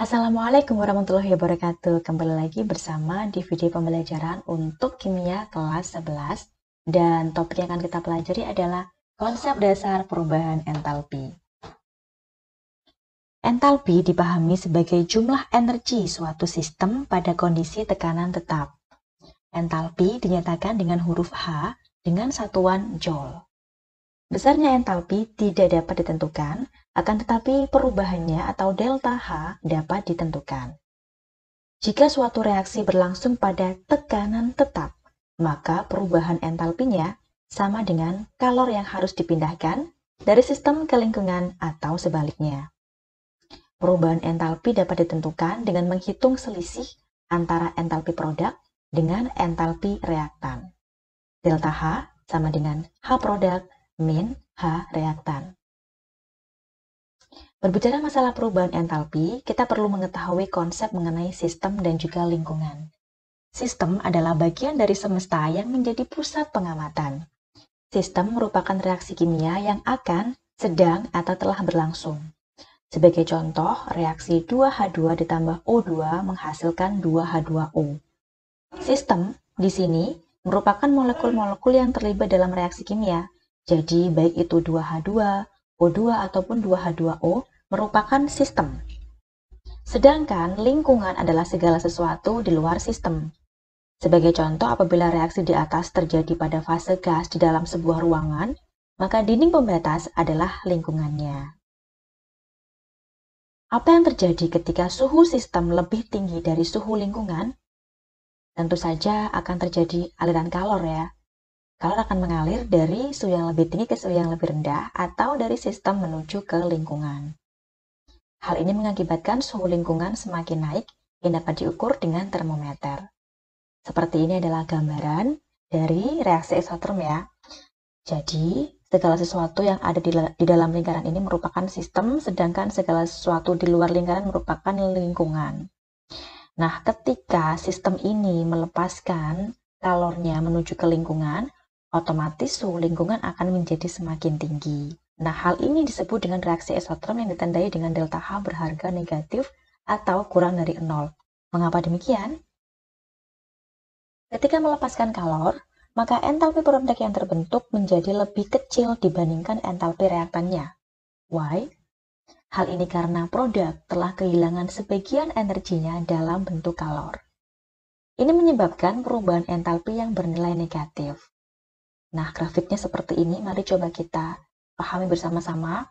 Assalamualaikum warahmatullahi wabarakatuh. Kembali lagi bersama di video pembelajaran untuk kimia kelas 11 dan topik yang akan kita pelajari adalah konsep dasar perubahan entalpi. Entalpi dipahami sebagai jumlah energi suatu sistem pada kondisi tekanan tetap. Entalpi dinyatakan dengan huruf H dengan satuan Joule. Besarnya entalpi tidak dapat ditentukan, akan tetapi perubahannya atau delta H dapat ditentukan. Jika suatu reaksi berlangsung pada tekanan tetap, maka perubahan entalpinya sama dengan kalor yang harus dipindahkan dari sistem ke lingkungan atau sebaliknya. Perubahan entalpi dapat ditentukan dengan menghitung selisih antara entalpi produk dengan entalpi reaktan. Delta H sama dengan H produk min H reaktan. Berbicara masalah perubahan entalpi, kita perlu mengetahui konsep mengenai sistem dan juga lingkungan. Sistem adalah bagian dari semesta yang menjadi pusat pengamatan. Sistem merupakan reaksi kimia yang akan, sedang, atau telah berlangsung. Sebagai contoh, reaksi 2H2 ditambah O2 menghasilkan 2H2O. Sistem di sini merupakan molekul-molekul yang terlibat dalam reaksi kimia. Jadi, baik itu 2H2, O2, ataupun 2H2O merupakan sistem. Sedangkan lingkungan adalah segala sesuatu di luar sistem. Sebagai contoh, apabila reaksi di atas terjadi pada fase gas di dalam sebuah ruangan, maka dinding pembatas adalah lingkungannya. Apa yang terjadi ketika suhu sistem lebih tinggi dari suhu lingkungan? Tentu saja akan terjadi aliran kalor ya. Kalor akan mengalir dari suhu yang lebih tinggi ke suhu yang lebih rendah atau dari sistem menuju ke lingkungan. Hal ini mengakibatkan suhu lingkungan semakin naik yang dapat diukur dengan termometer. Seperti ini adalah gambaran dari reaksi eksoterm ya. Jadi, segala sesuatu yang ada di dalam lingkaran ini merupakan sistem, sedangkan segala sesuatu di luar lingkaran merupakan lingkungan. Nah, ketika sistem ini melepaskan kalornya menuju ke lingkungan, otomatis suhu lingkungan akan menjadi semakin tinggi. Nah, hal ini disebut dengan reaksi eksoterm yang ditandai dengan delta H berharga negatif atau kurang dari 0. Mengapa demikian? Ketika melepaskan kalor, maka entalpi produk yang terbentuk menjadi lebih kecil dibandingkan entalpi reaktannya. Why? Hal ini karena produk telah kehilangan sebagian energinya dalam bentuk kalor. Ini menyebabkan perubahan entalpi yang bernilai negatif. Nah, grafiknya seperti ini, mari coba kita pahami bersama-sama.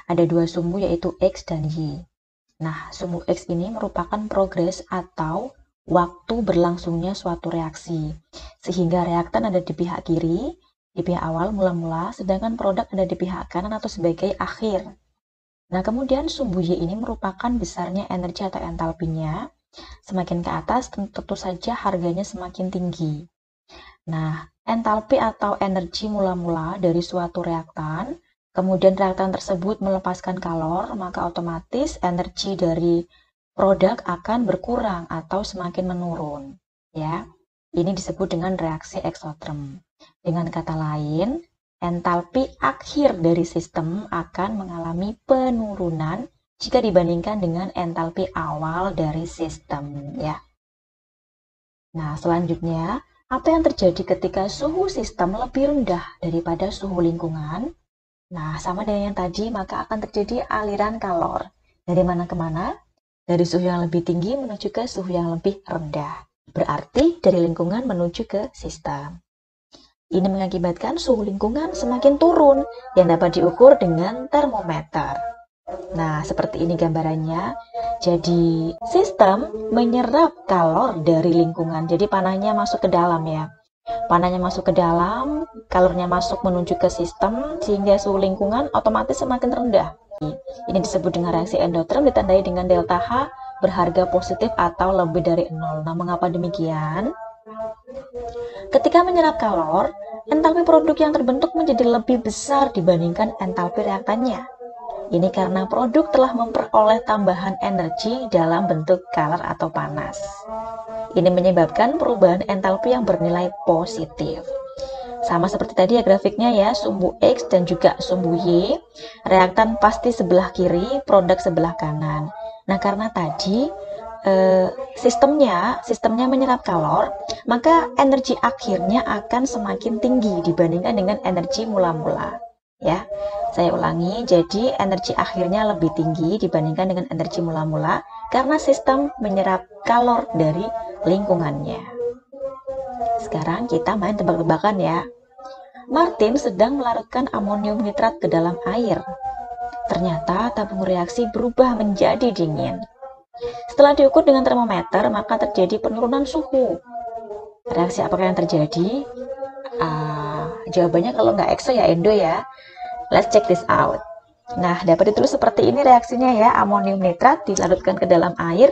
Ada dua sumbu yaitu X dan Y. Nah, sumbu X ini merupakan progres atau waktu berlangsungnya suatu reaksi. Sehingga reaktan ada di pihak kiri, di pihak awal mula-mula, sedangkan produk ada di pihak kanan atau sebagai akhir. Nah, kemudian sumbu Y ini merupakan besarnya energi atau entalpinya. Semakin ke atas, tentu saja harganya semakin tinggi. Nah, entalpi atau energi mula-mula dari suatu reaktan, kemudian reaktan tersebut melepaskan kalor, maka otomatis energi dari produk akan berkurang atau semakin menurun. Ya, ini disebut dengan reaksi eksoterm. Dengan kata lain, entalpi akhir dari sistem akan mengalami penurunan jika dibandingkan dengan entalpi awal dari sistem. Ya. Nah, selanjutnya, apa yang terjadi ketika suhu sistem lebih rendah daripada suhu lingkungan? Nah, sama dengan yang tadi, maka akan terjadi aliran kalor. Dari mana ke mana? Dari suhu yang lebih tinggi menuju ke suhu yang lebih rendah. Berarti dari lingkungan menuju ke sistem. Ini mengakibatkan suhu lingkungan semakin turun yang dapat diukur dengan termometer. Nah, seperti ini gambarannya. Jadi, sistem menyerap kalor dari lingkungan. Jadi, panahnya masuk ke dalam ya. Panahnya masuk ke dalam, kalornya masuk menuju ke sistem, sehingga suhu lingkungan otomatis semakin rendah. Ini disebut dengan reaksi endoterm, ditandai dengan delta H berharga positif atau lebih dari 0. Nah, mengapa demikian? Ketika menyerap kalor, entalpi produk yang terbentuk menjadi lebih besar dibandingkan entalpi reaktannya. Ini karena produk telah memperoleh tambahan energi dalam bentuk kalor atau panas. Ini menyebabkan perubahan entalpi yang bernilai positif. Sama seperti tadi ya grafiknya ya, sumbu X dan juga sumbu Y. Reaktan pasti sebelah kiri, produk sebelah kanan. Nah, karena tadi sistemnya menyerap kalor, maka energi akhirnya akan semakin tinggi dibandingkan dengan energi mula-mula. Ya, saya ulangi, jadi energi akhirnya lebih tinggi dibandingkan dengan energi mula-mula karena sistem menyerap kalor dari lingkungannya. Sekarang kita main tebak-tebakan ya. Martin sedang melarutkan amonium nitrat ke dalam air. Ternyata tabung reaksi berubah menjadi dingin. Setelah diukur dengan termometer, maka terjadi penurunan suhu. Reaksi apakah yang terjadi? Jawabannya kalau nggak EXO ya endo ya. Let's check this out. Nah, dapat ditulis seperti ini reaksinya ya. Amonium nitrat dilarutkan ke dalam air.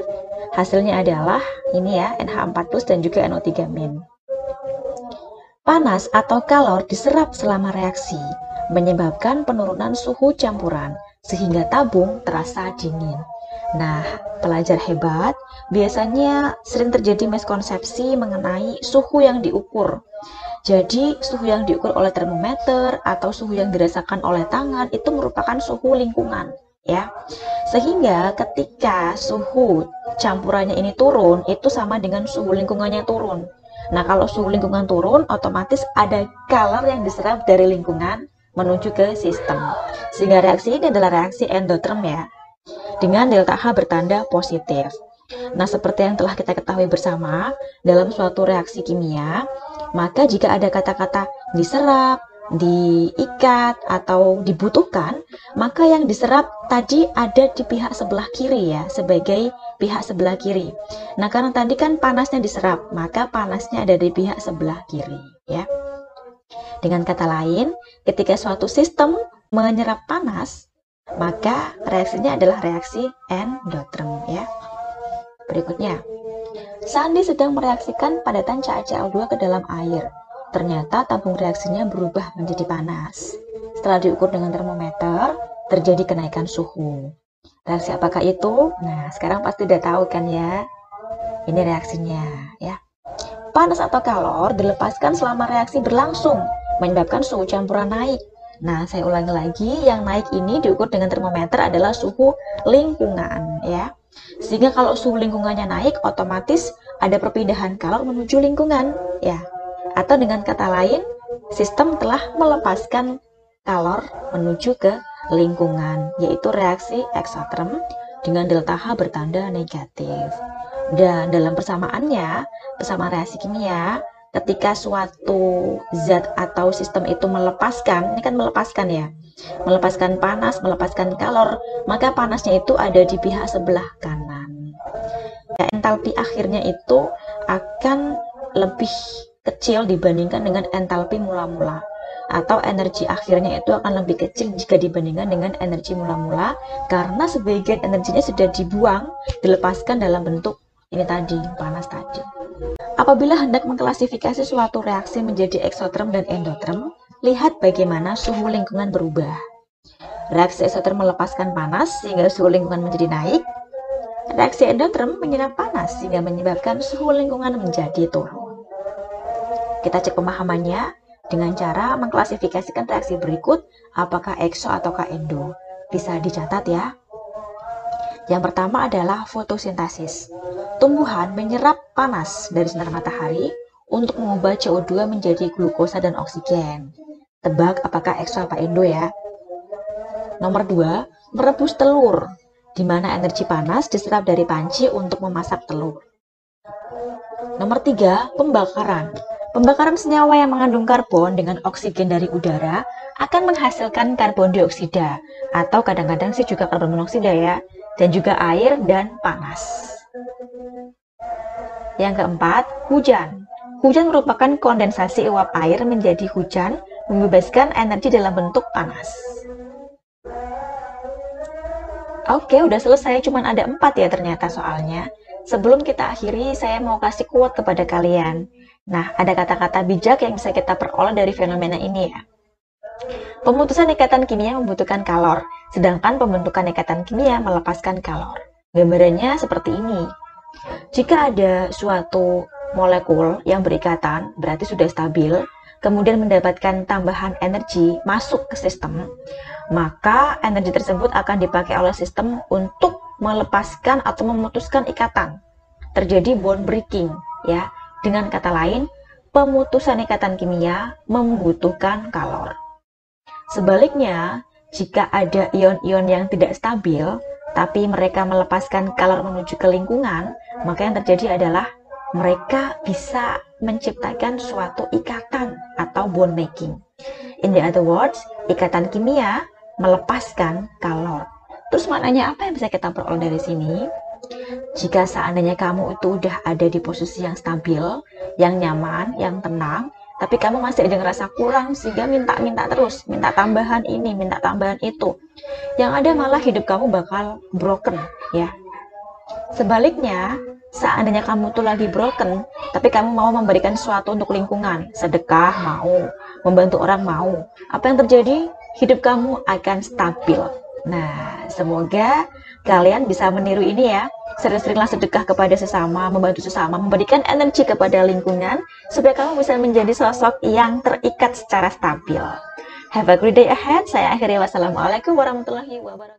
Hasilnya adalah ini ya, NH4+ dan juga NO3-. Panas atau kalor diserap selama reaksi, menyebabkan penurunan suhu campuran, sehingga tabung terasa dingin. Nah, pelajar hebat, biasanya sering terjadi miskonsepsi mengenai suhu yang diukur. Jadi, suhu yang diukur oleh termometer atau suhu yang dirasakan oleh tangan itu merupakan suhu lingkungan, ya. Sehingga ketika suhu campurannya ini turun, itu sama dengan suhu lingkungannya turun. Nah, kalau suhu lingkungan turun, otomatis ada kalor yang diserap dari lingkungan menuju ke sistem. Sehingga reaksi ini adalah reaksi endoterm ya, dengan delta H bertanda positif. Nah, seperti yang telah kita ketahui bersama, dalam suatu reaksi kimia, maka jika ada kata-kata diserap, diikat, atau dibutuhkan, maka yang diserap tadi ada di pihak sebelah kiri ya, sebagai pihak sebelah kiri. Nah, karena tadi kan panasnya diserap, maka panasnya ada di pihak sebelah kiri ya. Dengan kata lain, ketika suatu sistem menyerap panas, maka reaksinya adalah reaksi endoterm ya. Berikutnya, Sandi sedang mereaksikan padatan CaCl2 ke dalam air. Ternyata tabung reaksinya berubah menjadi panas. Setelah diukur dengan termometer, terjadi kenaikan suhu. Reaksi apakah itu? Nah, sekarang pasti udah tahu kan ya. Ini reaksinya ya. Panas atau kalor dilepaskan selama reaksi berlangsung, menyebabkan suhu campuran naik. Nah, saya ulangi lagi, yang naik ini diukur dengan termometer adalah suhu lingkungan ya. Sehingga kalau suhu lingkungannya naik, otomatis ada perpindahan kalor menuju lingkungan ya. Atau dengan kata lain, sistem telah melepaskan kalor menuju ke lingkungan, yaitu reaksi eksoterm dengan delta H bertanda negatif. Dan dalam persamaannya, persamaan reaksi kimia, ketika suatu zat atau sistem itu melepaskan, ini kan melepaskan ya, melepaskan panas, melepaskan kalor, maka panasnya itu ada di pihak sebelah kanan. Ya, entalpi akhirnya itu akan lebih kecil dibandingkan dengan entalpi mula-mula, atau energi akhirnya itu akan lebih kecil jika dibandingkan dengan energi mula-mula, karena sebagian energinya sudah dibuang, dilepaskan dalam bentuk ini tadi, panas tadi. Apabila hendak mengklasifikasi suatu reaksi menjadi eksoterm dan endoterm, lihat bagaimana suhu lingkungan berubah. Reaksi eksoterm melepaskan panas sehingga suhu lingkungan menjadi naik. Reaksi endoterm menyerap panas sehingga menyebabkan suhu lingkungan menjadi turun. Kita cek pemahamannya dengan cara mengklasifikasikan reaksi berikut, apakah ekso ataukah endo. Bisa dicatat ya. Yang pertama adalah fotosintesis. Tumbuhan menyerap panas dari sinar matahari untuk mengubah CO2 menjadi glukosa dan oksigen. Tebak apakah ekso apa endo ya. Nomor 2, merebus telur, di mana energi panas diserap dari panci untuk memasak telur. Nomor 3, pembakaran. Pembakaran senyawa yang mengandung karbon dengan oksigen dari udara akan menghasilkan karbon dioksida, atau kadang-kadang sih juga karbon monoksida ya, dan juga air dan panas. Yang keempat, hujan. Hujan merupakan kondensasi uap air menjadi hujan, membebaskan energi dalam bentuk panas. Oke, udah selesai, cuman ada 4 ya ternyata soalnya. Sebelum kita akhiri, saya mau kasih quote kepada kalian. Nah, ada kata-kata bijak yang bisa kita peroleh dari fenomena ini ya. Pemutusan ikatan kimia membutuhkan kalor, sedangkan pembentukan ikatan kimia melepaskan kalor. Gambarannya seperti ini. Jika ada suatu molekul yang berikatan, berarti sudah stabil, kemudian mendapatkan tambahan energi masuk ke sistem, maka energi tersebut akan dipakai oleh sistem untuk melepaskan atau memutuskan ikatan. Terjadi bond breaking, ya. Dengan kata lain, pemutusan ikatan kimia membutuhkan kalor. Sebaliknya, jika ada ion-ion yang tidak stabil, tapi mereka melepaskan kalor menuju ke lingkungan, maka yang terjadi adalah mereka bisa menciptakan suatu ikatan atau bond making. In the other words, ikatan kimia melepaskan kalor. Terus maknanya apa yang bisa kita peroleh dari sini? Jika seandainya kamu itu udah ada di posisi yang stabil, yang nyaman, yang tenang, tapi kamu masih aja ngerasa kurang sehingga minta terus, minta tambahan ini, minta tambahan itu. Yang ada malah hidup kamu bakal broken, ya. Sebaliknya, seandainya kamu tuh lagi broken, tapi kamu mau memberikan sesuatu untuk lingkungan, sedekah mau, membantu orang mau, apa yang terjadi? Hidup kamu akan stabil. Nah, semoga kalian bisa meniru ini ya. Sering-seringlah sedekah kepada sesama, membantu sesama, memberikan energi kepada lingkungan, supaya kamu bisa menjadi sosok yang terikat secara stabil. Have a great day ahead. Saya akhiri. Wassalamualaikum warahmatullahi wabarakatuh.